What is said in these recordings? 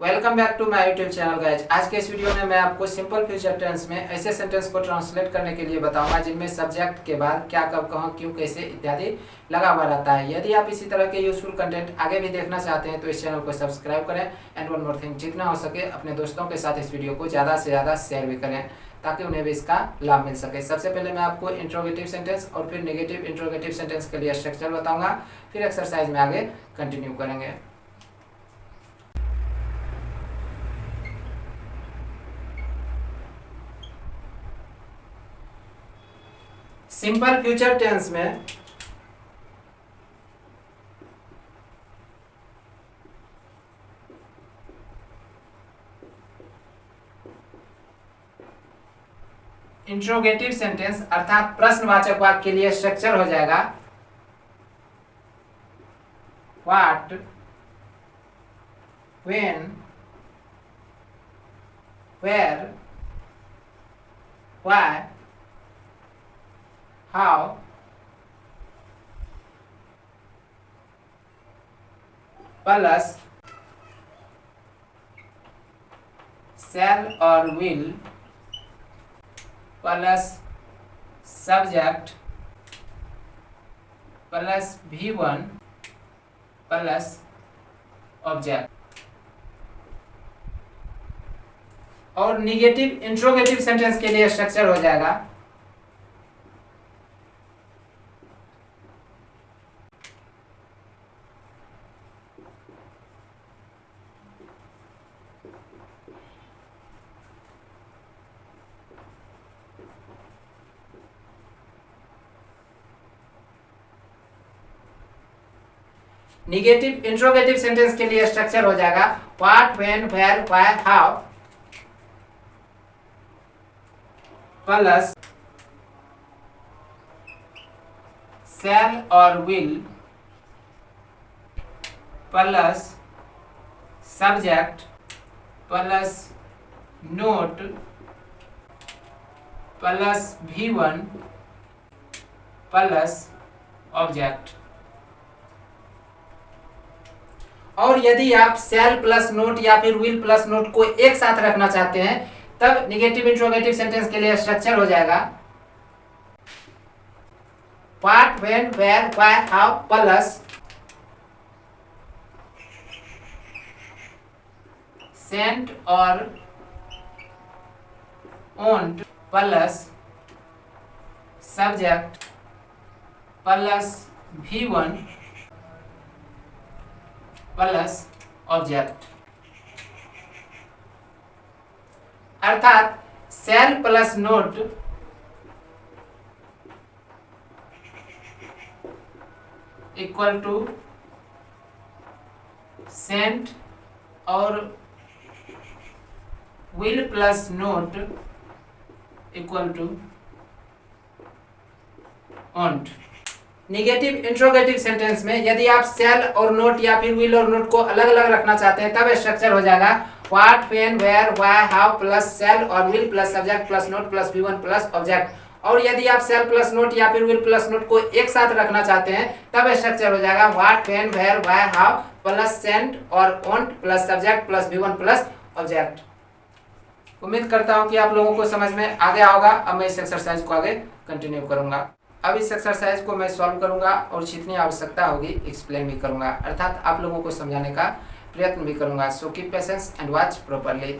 Welcome back to my YouTube channel guys. आज के इस वीडियो में मैं आपको सिंपल फ्यूचर टेंस में ऐसे सेंटेंस को ट्रांसलेट करने के लिए बताऊंगा जिनमें सब्जेक्ट के बाद क्या, कब, कहाँ, क्यों, कैसे इत्यादि लगा हुआ रहता है। यदि आप इसी तरह के यूजफुल कंटेंट आगे भी देखना चाहते हैं तो इस चैनल को सब्सक्राइब करें एंड वन मोर थिंग, जितना हो सके अपने दोस्तों के साथ इस वीडियो को ज़्यादा से ज़्यादा शेयर भी करें ताकि उन्हें भी इसका लाभ मिल सके। सबसे पहले मैं आपको इंट्रोगेटिव सेंटेंस और फिर नेगेटिव इंट्रोगेटिव सेंटेंस के लिए स्ट्रक्चर बताऊंगा, फिर एक्सरसाइज में आगे कंटिन्यू करेंगे। सिंपल फ्यूचर टेंस में इंट्रोगेटिव सेंटेंस अर्थात प्रश्नवाचक वाक्य के लिए स्ट्रक्चर हो जाएगा what, when, where, why, how, plus shall और will plus subject plus V1 plus object. और निगेटिव इंट्रोगेटिव सेंटेंस के लिए स्ट्रक्चर हो जाएगा निगेटिव इंट्रोगेटिव सेंटेंस के लिए स्ट्रक्चर हो जाएगा what, when, where, why, how plus shall और will plus subject plus not plus V1 plus object. और यदि आप शैल प्लस नोट या फिर विल प्लस नोट को एक साथ रखना चाहते हैं तब निगेटिव इंट्रोगेटिव सेंटेंस के लिए स्ट्रक्चर हो जाएगा what, when, where, why, how plus shan't और won't plus subject plus V1 plus object. अर्थात shall plus not equal to shan't और will plus not equal to won't. Negative interrogative sentence में यदि आप शैल और नोट या फिर विल और नोट को अलग अलग रखना चाहते हैं तब स्ट्रक्चर हो जाएगा what, when, where, why, how plus shall और will plus subject plus not plus V1 plus object. और यदि आप शैल प्लस नोट या फिर विल प्लस नोट को एक साथ रखना चाहते हैं तब स्ट्रक्चर हो जाएगा what, when, where, why, how plus shan't और won't plus subject plus V1 plus object. उम्मीद करता हूं कि आप लोगों को समझ में आ गया होगा। अब मैं इस एक्सरसाइज को आगे कंटिन्यू करूंगा। अब इस एक्सरसाइज को मैं सॉल्व करूंगा और जितनी आवश्यकता होगी एक्सप्लेन भी करूंगा, अर्थात आप लोगों को समझाने का प्रयत्न भी करूंगा। So keep patience and watch properly.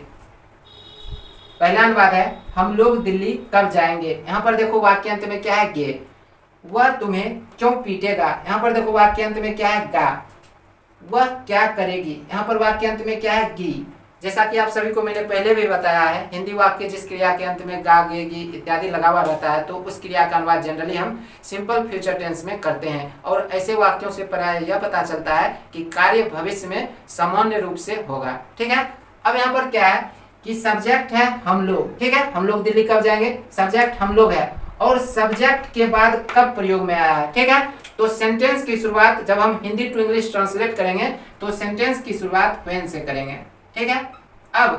पहला अनुवाद है हम लोग दिल्ली कब जाएंगे। यहाँ पर देखो वाक्यांत में क्या है गे, वह तुम्हें क्यों पीटेगा। यहाँ पर देखो वाक्यांत में क्या है गा, वह क्या करेगी। यहाँ पर वाक्यांत में क्या है गी। जैसा कि आप सभी को मैंने पहले भी बताया है, हिंदी वाक्य जिस क्रिया के अंत में गा, गे, गी इत्यादि लगा हुआ रहता है तो उस क्रिया का अनुवाद जनरली हम सिंपल फ्यूचर टेंस में करते हैं। और ऐसे वाक्यों से प्राय यह पता चलता है कि कार्य भविष्य में सामान्य रूप से होगा। ठीक है। अब यहाँ पर क्या है कि सब्जेक्ट है हम लोग। ठीक है, हम लोग दिल्ली कब जाएंगे, सब्जेक्ट हम लोग है और सब्जेक्ट के बाद कब प्रयोग में आया है। ठीक है, तो सेंटेंस की शुरुआत जब हम हिंदी टू इंग्लिश ट्रांसलेट करेंगे तो सेंटेंस की शुरुआत व्हेन से करेंगे। ठीक है, अब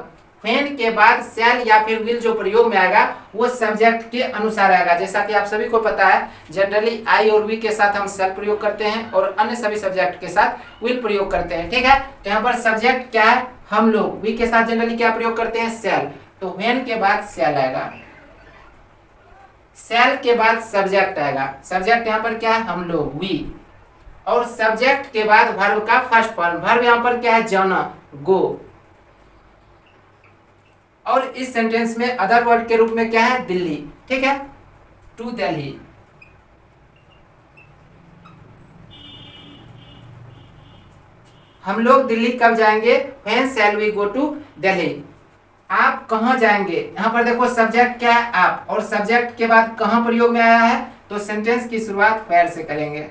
व्हेन के बाद शैल या फिर विल जो प्रयोग में आएगा वो सब्जेक्ट के अनुसार आएगा। जैसा कि आप सभी को पता है जनरली आई और वी के साथ हम शैल प्रयोग करते हैं और अन्य सभी सब्जेक्ट के साथ विल प्रयोग करते हैं। ठीक है, तो यहाँ पर सब्जेक्ट क्या है, हम लोग, वी के साथ जनरली क्या प्रयोग करते हैं, सेल, तो व्हेन के बाद सेल आएगा, सेल के बाद सब्जेक्ट आएगा, सब्जेक्ट यहाँ पर क्या है, हम लोग, वी, और सब्जेक्ट के बाद वर्ब का फर्स्ट फॉर्म, वर्ब यहाँ पर क्या है, जाना, गो, और इस सेंटेंस में अदर वर्ड के रूप में क्या है, दिल्ली, ठीक है, टू दिल्ली। हम लोग दिल्ली कब जाएंगे, when shall we go to Delhi. आप कहां जाएंगे, यहां पर देखो सब्जेक्ट क्या है, आप, और सब्जेक्ट के बाद कहां प्रयोग में आया है, तो सेंटेंस की शुरुआत वेयर से करेंगे,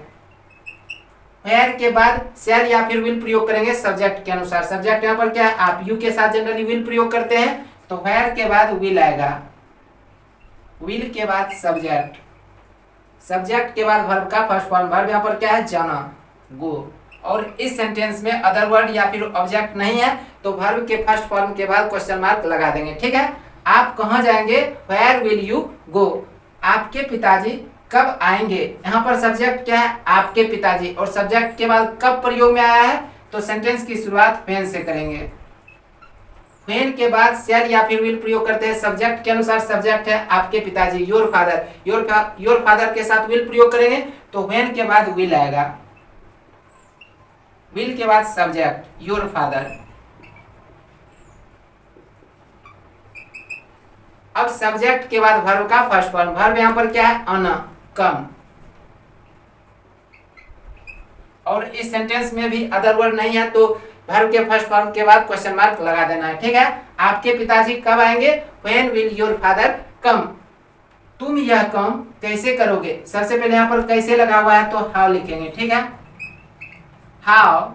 वेयर के बाद शैल या फिर विल प्रयोग करेंगे सब्जेक्ट के अनुसार, सब्जेक्ट यहां पर क्या है, आप, यू के साथ जनरली विल प्रयोग करते हैं, तो वेयर के बाद विल आएगा, विल के बाद सब्जेक्ट, सब्जेक्ट के बाद वर्ब का फर्स्ट फॉर्म, वर्ब यहाँ पर क्या है, जाना, गो, और इस सेंटेंस में अदर वर्ड या फिर ऑब्जेक्ट नहीं है, तो वर्ब के फर्स्ट फॉर्म के बाद क्वेश्चन मार्क लगा देंगे, ठीक है। आप कहां जाएंगे, वेयर विल यू गो, आपके पिताजी कब आएंगे, यहाँ पर सब्जेक्ट क्या है, आपके पिताजी, और सब्जेक्ट के बाद कब प्रयोग में आया है, तो सेंटेंस की शुरुआत व्हेन से करेंगे, व्हेन के बाद शैल या फिर विल प्रयोग करते हैं, सब्जेक्ट के अनुसार सब्जेक्ट है आपके पिताजी, योर फादर, योर फादर के साथ विल प्रयोग करेंगे, तो व्हेन के बाद विल आएगा, विल के बाद सब्जेक्ट, योर फादर। अब सब्जेक्ट के बाद वर्ब का फर्स्ट फॉर्म, वर्ब यहां पर क्या है, आना, कम, और इस सेंटेंस में भी अदर वर्ड नहीं है, तो वर्ब के फर्स्ट फॉर्म के बाद क्वेश्चन मार्क लगा देना है, ठीक है। आपके पिताजी कब आएंगे, व्हेन विल योर फादर कम, तुम यह काम कैसे करोगे, सबसे पहले यहां पर कैसे लगा हुआ है, तो हाउ लिखेंगे, ठीक है, how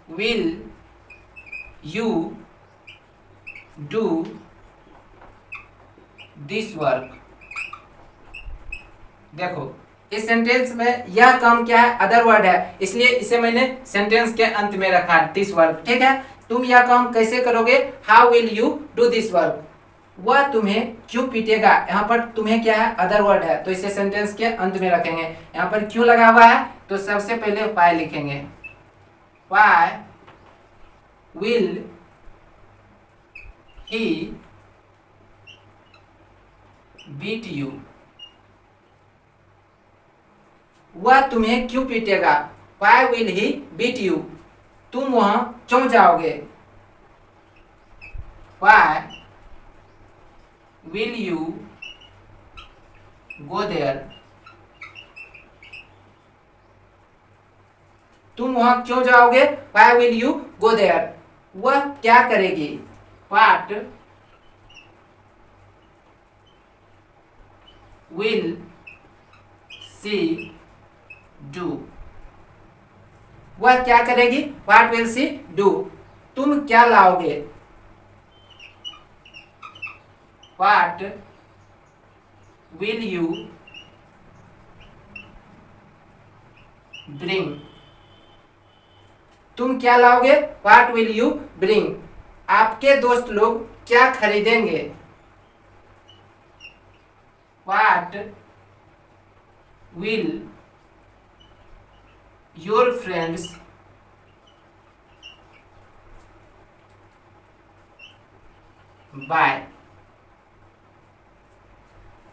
will you do this work. देखो इस सेंटेंस में यह काम क्या है, अदर वर्ड है, इसलिए इसे मैंने सेंटेंस के अंत में रखा, दिस वर्क, ठीक है। तुम यह काम कैसे करोगे, how will you do this work, वह तुम्हें क्यों पीटेगा, यहाँ पर तुम्हें क्या है, अदर वर्ड है, तो इसे सेंटेंस के अंत में रखेंगे। यहाँ पर क्यों लगा हुआ है, तो सबसे पहले व्हाई लिखेंगे, why will he beat you, वह तुम्हें क्यों पीटेगा, why will he beat you, तुम वहां क्यों जाओगे, why will you go there, तुम वहां क्यों जाओगे, why will you go there, वह क्या करेगी, व्हाट विल सी डू, वह क्या करेगी, व्हाट विल सी डू, तुम क्या लाओगे, व्हाट विल यू ब्रिंग, तुम क्या लाओगे, व्हाट विल यू ब्रिंग, आपके दोस्त लोग क्या खरीदेंगे, what will your friends buy,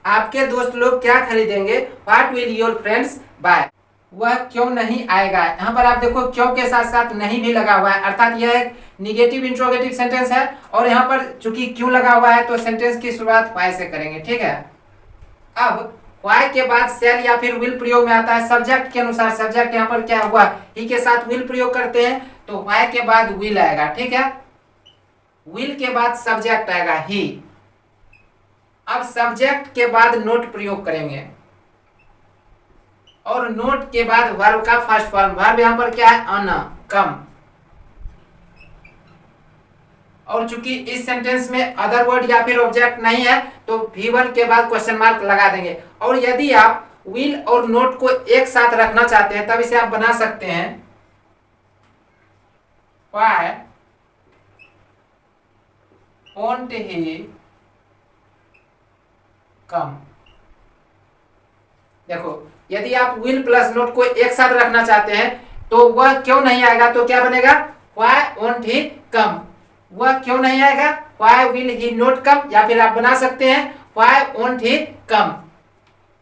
आपके दोस्त लोग क्या खरीदेंगे, what will your friends buy, वह क्यों नहीं आएगा, यहाँ पर आप देखो क्यों के साथ साथ नहीं भी लगा हुआ है, अर्थात यह एक निगेटिव इंट्रोगेटिव सेंटेंस है, और यहाँ पर चूंकि क्यों लगा हुआ है, तो सेंटेंस की शुरुआत व्हाई से करेंगे, ठीक है। अब व्हाई के बाद शैल या फिर विल प्रयोग में आता है, सब्जेक्ट के अनुसार, सब्जेक्ट यहाँ पर क्या हुआ, ही के साथ विल प्रयोग करते हैं, तो व्हाई के बाद विल आएगा, ठीक है, विल के बाद सब्जेक्ट आएगा, ही। अब सब्जेक्ट के बाद नोट प्रयोग करेंगे, और नोट के बाद वर्ब का फर्स्ट फॉर्म, वर्ब यहाँ पर क्या है, आना, कम, और चूंकि इस सेंटेंस में अदर वर्ड या फिर ऑब्जेक्ट नहीं है, तो V1 के बाद क्वेश्चन मार्क लगा देंगे। और यदि आप विल और नोट को एक साथ रखना चाहते हैं, तब इसे आप बना सकते हैं, Why won't he come? देखो यदि आप विल प्लस नोट को एक साथ रखना चाहते हैं, तो वह क्यों नहीं आएगा, तो क्या बनेगा, why won't he come, वह क्यों नहीं आएगा, why will he not come, या फिर आप बना सकते हैं why won't he come,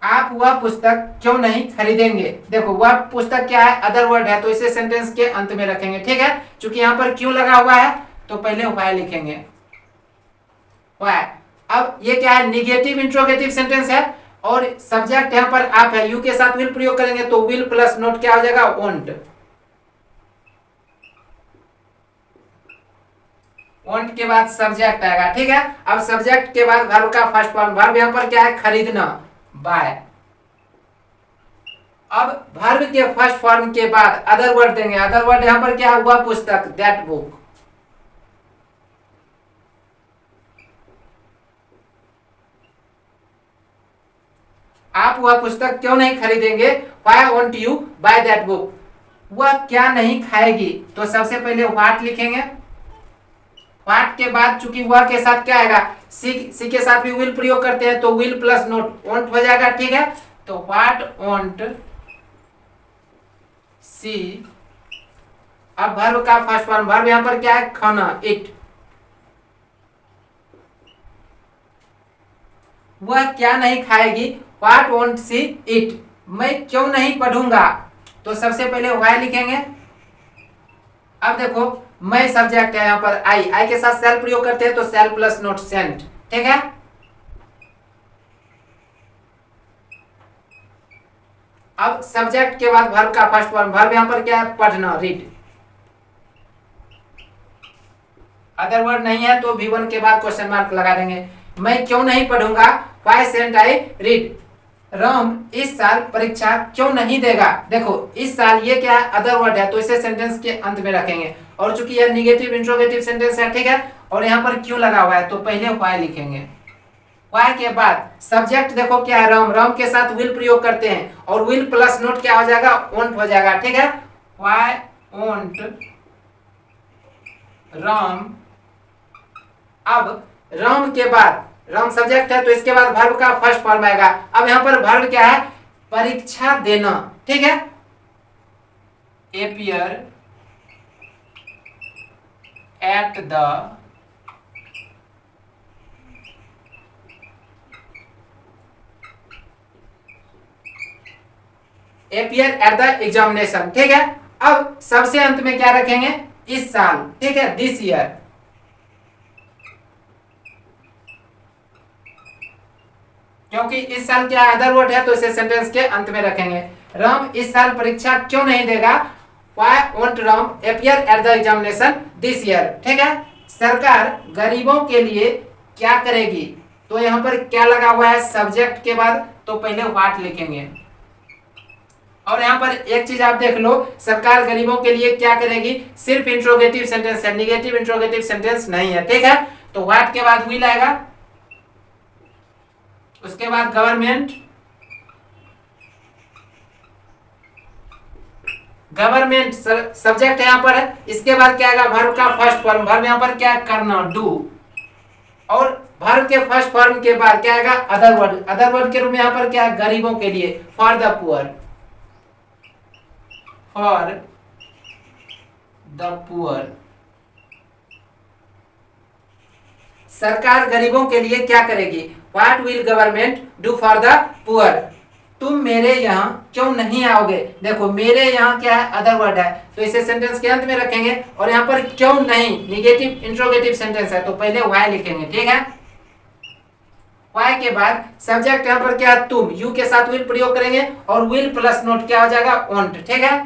आप वह पुस्तक क्यों नहीं खरीदेंगे। देखो वह पुस्तक क्या है, अदर वर्ड है, तो इसे सेंटेंस के अंत में रखेंगे, ठीक है। क्योंकि यहाँ पर क्यों लगा हुआ है तो पहले why लिखेंगे, why। अब ये क्या है, निगेटिव इंट्रोगेटिव सेंटेंस है और सब्जेक्ट यहाँ पर आप है, यू के साथ विल प्रयोग करेंगे तो विल प्लस नोट क्या हो जाएगा, वोंट। वोंट के बाद सब्जेक्ट आएगा, ठीक है। अब सब्जेक्ट के बाद वर्ब का फर्स्ट फॉर्म, वर्ब यहाँ पर क्या है, खरीदना, बाय। अब वर्ब के फर्स्ट फॉर्म के बाद अदर वर्ड देंगे, अदर वर्ड यहाँ पर क्या हुआ, पुस्तक, दैट बुक। आप वह पुस्तक क्यों नहीं खरीदेंगे, why won't you buy that book, वह क्या नहीं खाएगी, तो सबसे पहले व्हाट लिखेंगे। व्हाट के बाद चूंकि वह के साथ क्या आएगा, सी के साथ भी विल प्रयोग करते हैं तो विल प्लस नोट वोंट हो जाएगा, ठीक है। तो व्हाट वोंट सी, अब वर्ब का फर्स्ट फॉर्म, वर्ब यहां पर क्या है, खाना, इट। वह क्या नहीं खाएगी, व्हाट वोंट सी इट, मैं क्यों नहीं पढ़ूंगा, तो सबसे पहले why लिखेंगे। अब देखो मैं सब्जेक्ट है यहाँ पर आई के साथ सेल प्रयोग करते हैं तो सेल प्लस नोट सेंट, ठीक है। अब सब्जेक्ट के बाद वर्ब का फर्स्ट फॉर्म, वर्ब यहाँ पर क्या है, पढ़ना, रीड। अदर वर्ड नहीं है तो V1 के बाद क्वेश्चन मार्क लगा देंगे, मैं क्यों नहीं पढ़ूंगा, why shouldn't I read, Ram इस साल परीक्षा क्यों नहीं देगा। देखो इस साल ये क्या है, अदर वर्ड है, तो इसे सेंटेंस के अंत में रखेंगे और चूंकि यह निगेटिव इंट्रोगेटिव सेंटेंस है, ठीक है, और यहाँ पर क्यों लगा हुआ है तो पहले why लिखेंगे। why के बाद सब्जेक्ट देखो क्या है, राम, राम के साथ विल प्रयोग करते हैं और विल प्लस नोट क्या हो जाएगा, वोंट हो जाएगा, ठीक है। why won't राम, अब राम के बाद, राम सब्जेक्ट है तो इसके बाद वर्ब का फर्स्ट फॉर्म आएगा। अब यहां पर वर्ब क्या है, परीक्षा देना, ठीक है। appear at the एग्जामिनेशन, ठीक है। अब सबसे अंत में क्या रखेंगे, इस साल, ठीक है, दिस ईयर। क्योंकि इस साल क्या अदर वर्ड है तो इसे सेंटेंस के अंत में रखेंगे। राम इस साल परीक्षा क्यों नहीं देगा, why won't Ram appear at the examination this year, ठीक है। सरकार गरीबों के लिए क्या करेगी, तो यहाँ पर क्या लगा हुआ है, सब्जेक्ट के बाद तो पहले व्हाट लिखेंगे। और यहाँ पर एक चीज आप देख लो, सरकार गरीबों के लिए क्या करेगी, सिर्फ इंट्रोगेटिव सेंटेंस है, निगेटिव इंट्रोगेटिव सेंटेंस नहीं है, ठीक है। तो व्हाट के बाद विल आएगा, उसके बाद गवर्नमेंट, गवर्नमेंट सब्जेक्ट है यहाँ पर है, इसके बाद क्या आएगा, वर्ब का फर्स्ट फॉर्म, वर्ब यहाँ पर क्या है, करना, डू। और वर्ब के फर्स्ट फॉर्म के बाद क्या आएगा, अदर वर्ड, अदर वर्ड के रूप में यहाँ पर क्या है, गरीबों के लिए, for the poor, for the poor. सरकार गरीबों के लिए क्या करेगी, What will government do for the poor, तुम मेरे यहाँ क्यों नहीं आओगे। देखो मेरे यहाँ क्या है, अदर वर्ड है, तो इसे सेंटेंस के अंत में रखेंगे और यहाँ पर क्यों नहीं, निगेटिव इंट्रोगेटिव सेंटेंस है तो पहले why लिखेंगे, ठीक है। why के बाद सब्जेक्ट यहाँ पर क्या है, तुम, यू के साथ विल प्रयोग करेंगे और विल प्लस नोट क्या हो जाएगा, वोंट, ठीक है।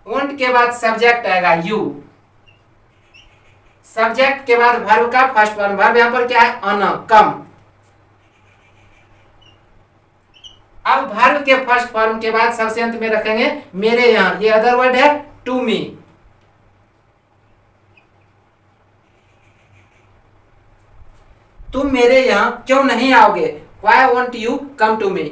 वोंट के बाद सब्जेक्ट आएगा यू, सब्जेक्ट के बाद वर्ब का फर्स्ट फॉर्म, वर्ब यहां पर क्या है, आना, कम। अब वर्ब के फर्स्ट फॉर्म के बाद सबसे अंत में रखेंगे मेरे यहां, ये अदर वर्ड है, टू मी। तुम मेरे यहां क्यों नहीं आओगे, why won't you come to me।